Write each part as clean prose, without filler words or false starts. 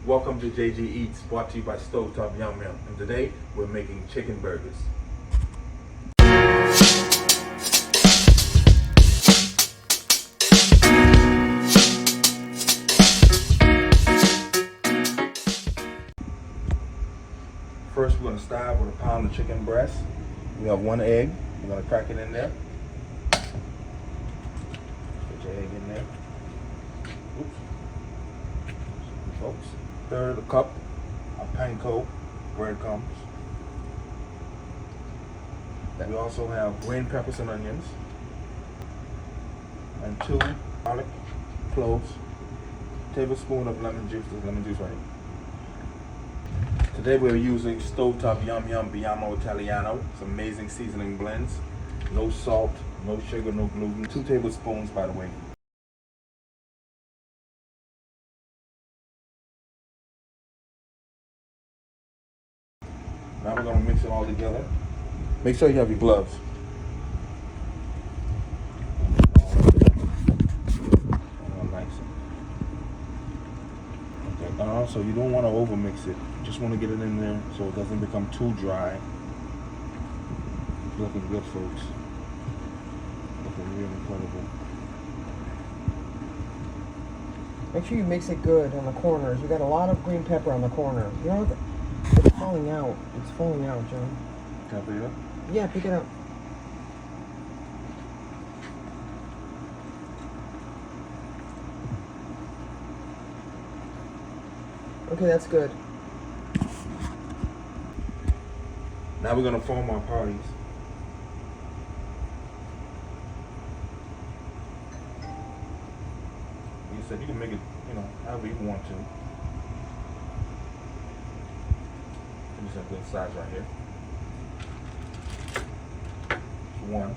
Welcome to JG Eats, brought to you by Stovetopyumyum. And today we're making chicken burgers. First, we're going to start with a pound of chicken breast. We have 1 egg. We're going to crack it in there. Put your egg in there. Oops. Folks. Third, a cup of panko breadcrumbs. We also have green peppers and onions. And 2 garlic cloves. Tablespoon of lemon juice. There's lemon juice right here. Today we're using Stovetopyumyum Italiano. It's amazing seasoning blends. No salt, no sugar, no gluten. 2 tablespoons, by the way. Now we're going to mix it all together. Make sure you have your gloves. So you don't want to over mix it. You just want to get it in there so it doesn't become too dry. It's looking good, folks. Looking really incredible. Make sure you mix it good on the corners. You got a lot of green pepper on the corner. You know what? It's falling out. It's falling out, John. Can I pick it up? Yeah, pick it up. Okay, that's good. Now we're going to form our parties. You said you can make it, however you want to. Just a good size right here. 1.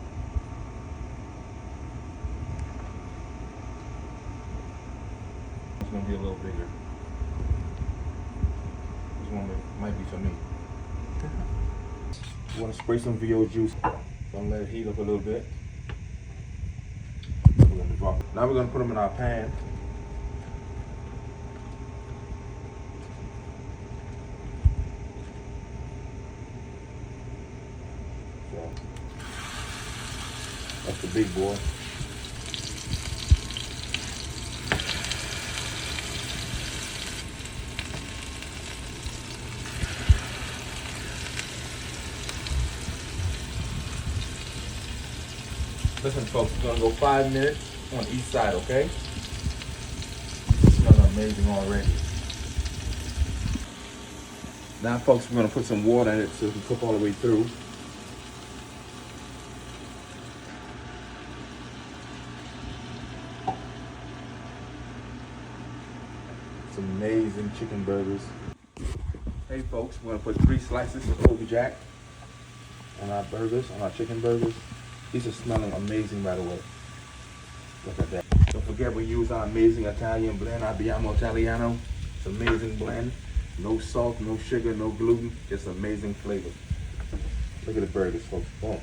It's going to be a little bigger. This one might be for me. You want to spray some VO juice. Gonna let it heat up a little bit. We're going to drop it. Now we're going to put them in our pan. So, that's the big boy. Listen, folks, we're gonna go 5 minutes on each side, okay? It's smelling amazing already. Now, folks, we're gonna put some water in it so it can cook all the way through. It's amazing chicken burgers. Hey, folks, we're gonna put 3 slices of Kobe Jack on our burgers, on our chicken burgers. These are smelling amazing, by the way. Look at that. Don't forget we use our amazing Italian blend, Abbiamo Italiano. It's an amazing blend. No salt, no sugar, no gluten. Just amazing flavor. Look at the burgers, folks. Boom.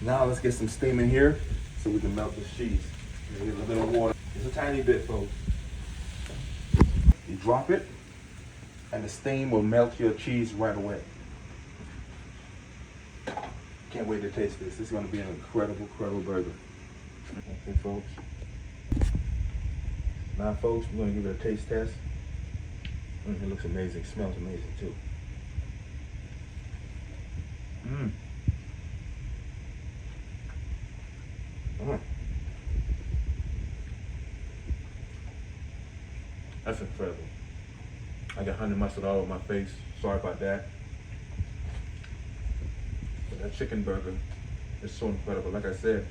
Now let's get some steam in here so we can melt this cheese. Get a little bit of water. Just a tiny bit, folks. You drop it, and the steam will melt your cheese right away. Can't wait to taste this. This is going to be an incredible burger. Okay, folks. Now, folks, we're going to give it a taste test. It looks amazing. Smells amazing, too. That's incredible. I got honey mustard all over my face. Sorry about that. That chicken burger is so incredible. Like I said,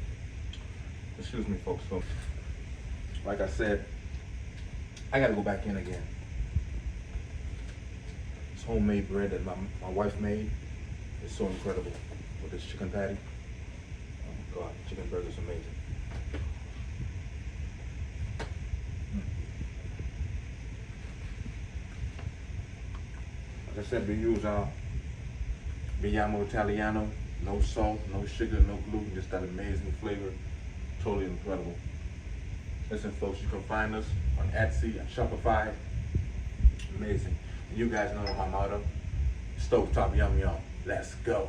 excuse me, folks. So, like I said, I gotta go back in again. This homemade bread that my wife made is so incredible with this chicken patty. Oh my God, chicken burger is amazing. Like I said, we use our Abbiamo Italiano, no salt, no sugar, no gluten, just that amazing flavor. Totally incredible. Listen, folks, you can find us on Etsy and Shopify. amazing. And you guys know my motto, Stovetop Yum Yum. Let's go.